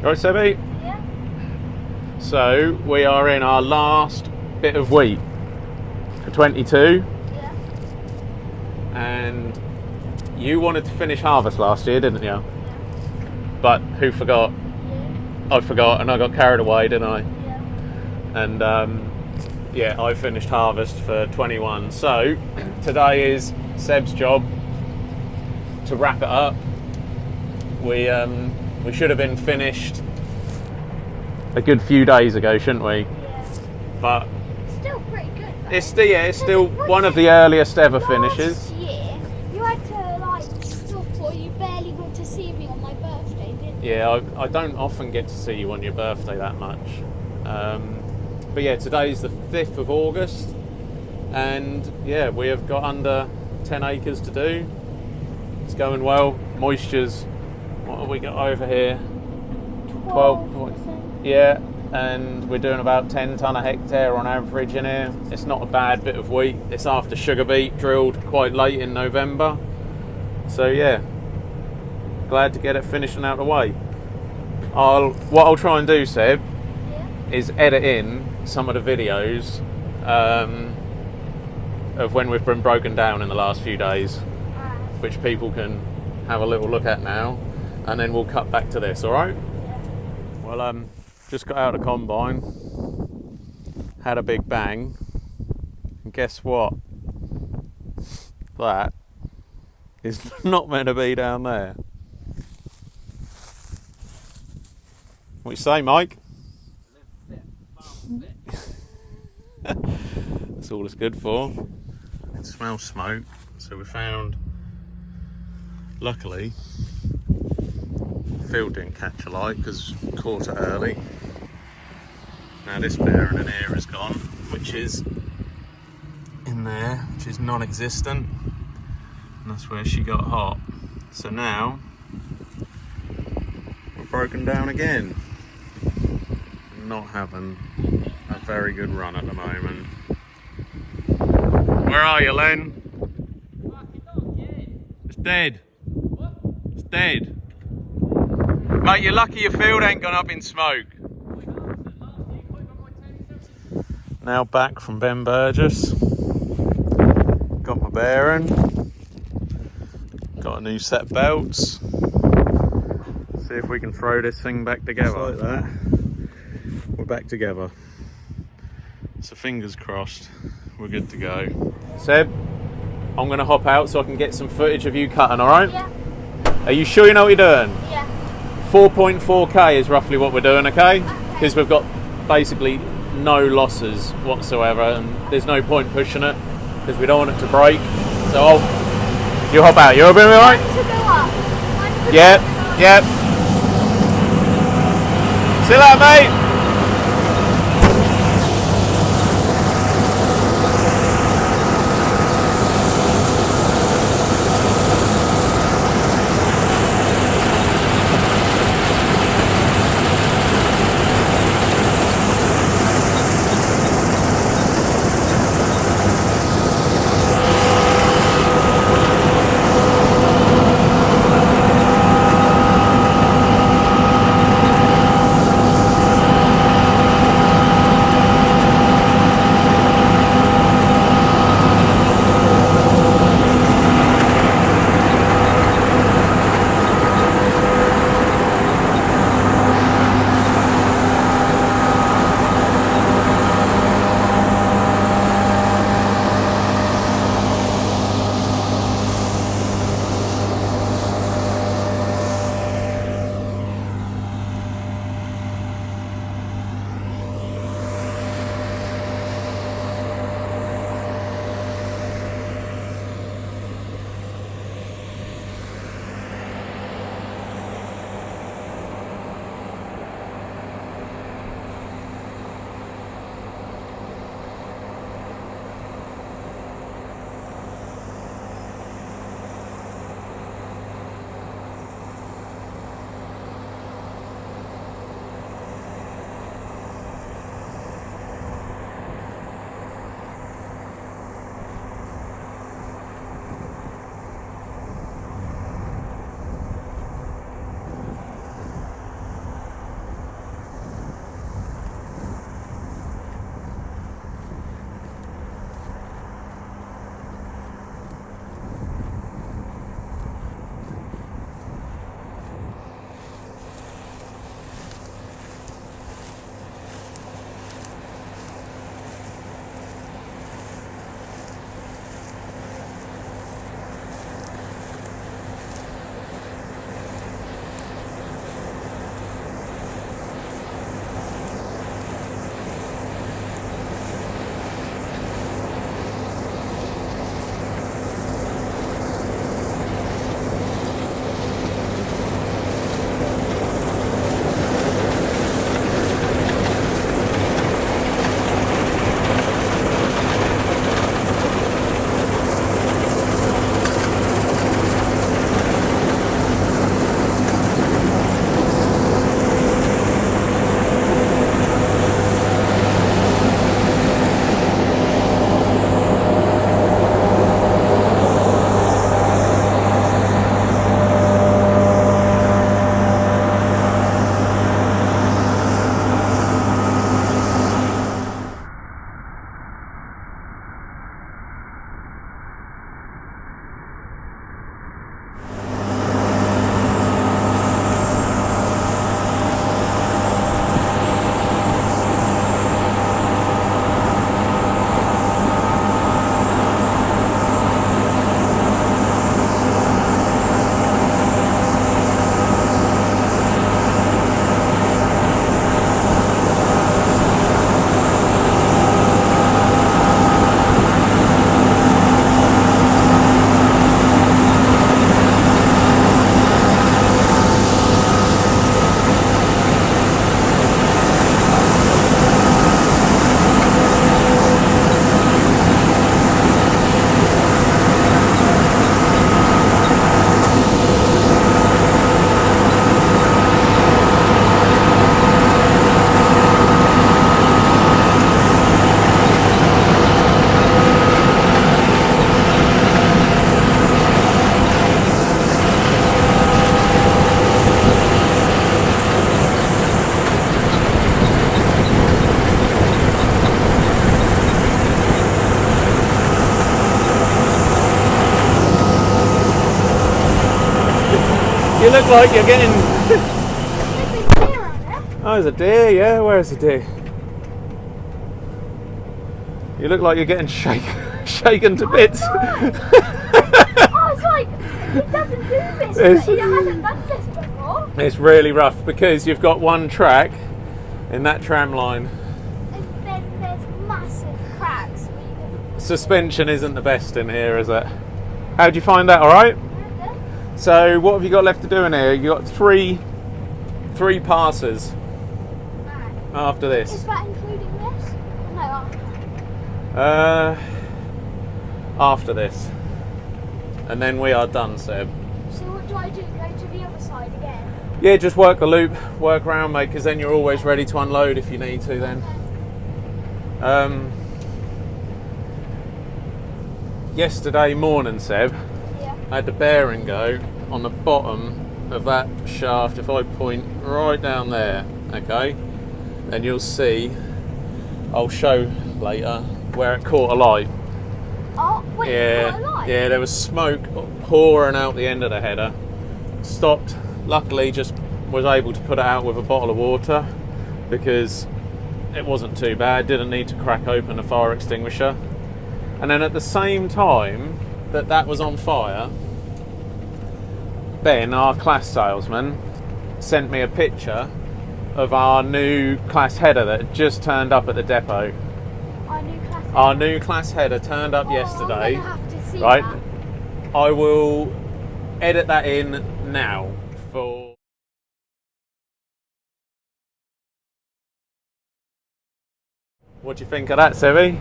Right, Sebby? Yeah. So we are in our last bit of wheat for 22, Yeah. and you wanted to finish harvest last year, didn't you? Yeah. But who forgot? Yeah. I forgot, and I got carried away, didn't I? Yeah. And yeah, I finished harvest for 21. So today is Seb's job to wrap it up. We should have been finished a good few days ago, shouldn't we? Yeah. But Still pretty good. Though. it's still one of the earliest ever finishes. Last year, you had to like stop, or you barely got to see me on my birthday, didn't you? Yeah, I don't often get to see you on your birthday that much. But yeah, today's the 5th of August, and yeah, we have got under 10 acres to do. It's going well. Moisture's, what have we got over here? 12%. Yeah, and we're doing about 10 tonne a hectare on average in here. It's not a bad bit of wheat. It's after sugar beet, drilled quite late in November. So yeah, glad to get it finished and out of the way. What I'll try and do, Seb, is edit in some of the videos of when we've been broken down in the last few days, which people can have a little look at now, and then we'll cut back to this, alright? Well, just got out of combine, had a big bang, and guess what? That is not meant to be down there. What you say, Mike? That's all it's good for. It smells smoke, so we found, luckily, the field didn't catch a light because we caught it early. Now this bearing in here is gone, which is in there, which is non-existent, and that's where she got hot. So now we're broken down again, not having a very good run at the moment. Where are you, Len? It's dead. What? It's dead. Mate, you're lucky your field ain't gone up in smoke. Now back from Ben Burgess. Got my bearing. Got a new set of belts. See if we can throw this thing back together. Just like that. We're back together. So fingers crossed, we're good to go. Seb, I'm going to hop out so I can get some footage of you cutting, alright? Yeah. Are you sure you know what you're doing? Yeah. 4.4k is roughly what we're doing, okay? Because we've got basically no losses whatsoever, and there's no point pushing it because we don't want it to break. So you hop out. You're all right? To go up. Yep. Yep. See you later, mate. You look like you're getting... There's a deer on it. Oh, there's a deer, yeah. Where's the deer? You look like you're getting shaken to bits. I was like, it doesn't do this, but it hasn't done this before. It's really rough because you've got one track in that tram line. And then there's massive cracks. Suspension isn't the best in here, is it? How'd you find that? All right. So what have you got left to do in here? You got three passes after this. Is that including this? No, after. After this, and then we are done, Seb. So what do I do? Go to the other side again? Yeah, just work the loop, work around, mate, because then you're always ready to unload if you need to then. Yesterday morning, Seb, Yeah. I had the bearing go on the bottom of that shaft. If I point right down there, okay, then you'll see, I'll show later, where it caught alight. Oh, wait, Yeah, what a light? yeah, there was smoke pouring out the end of the header. Stopped, luckily just was able to put it out with a bottle of water because it wasn't too bad, didn't need to crack open the fire extinguisher. And then at the same time that was on fire, Ben, our class salesman, sent me a picture of our new class header that had just turned up at the depot. Our new class header turned up yesterday. I'm gonna have to see right? that. I will edit that in now for... What do you think of that, Sebi?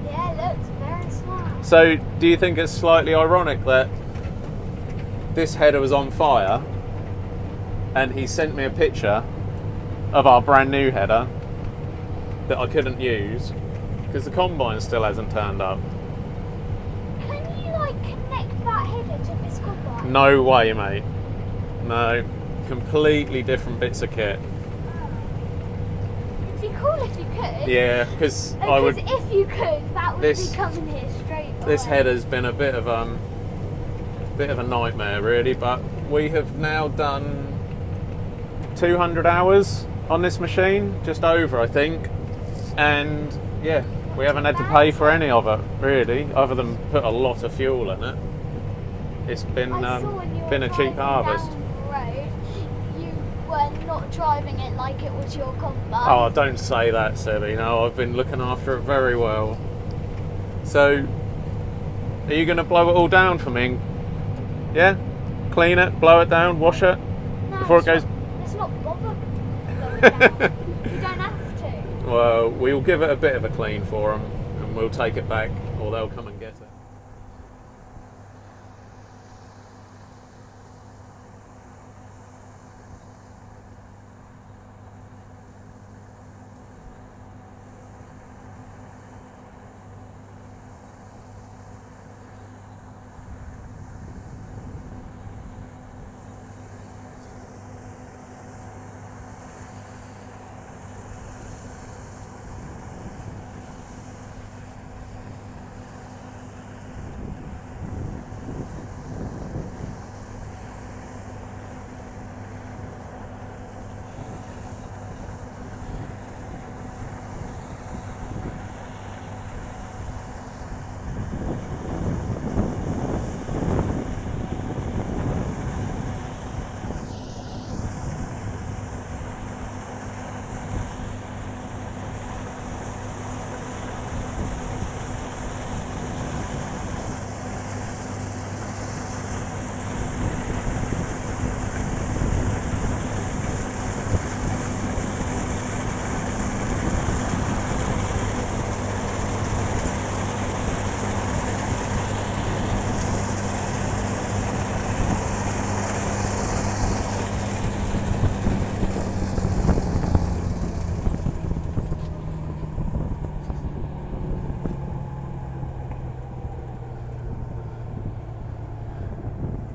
Yeah, it looks very smart. So, do you think it's slightly ironic that this header was on fire and he sent me a picture of our brand new header that I couldn't use because the combine still hasn't turned up? Can you like connect that header to this combine? No way, mate. No. Completely different bits of kit. It'd be cool if you could. Yeah, because I would... If you could, that would be coming here straight away. This header's been a bit of a nightmare, really, but we have now done 200 hours on this machine, just over, I think, and yeah, we haven't had to pay for any of it, really, other than put a lot of fuel in it. It's been I saw when you were been a cheap driving harvest. down the road, you were not driving it like it was your combine. Oh, don't say that, Sebi. No, I've been looking after it very well. So, are you going to blow it all down for me? Yeah? Clean it, blow it down, wash it No, before it goes... It's not bother blowing down. You don't have to. Well, we'll give it a bit of a clean for them and we'll take it back, or they'll come and get it.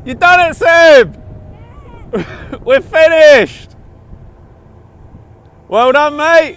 You done it, Seb! We're finished! Well done, mate!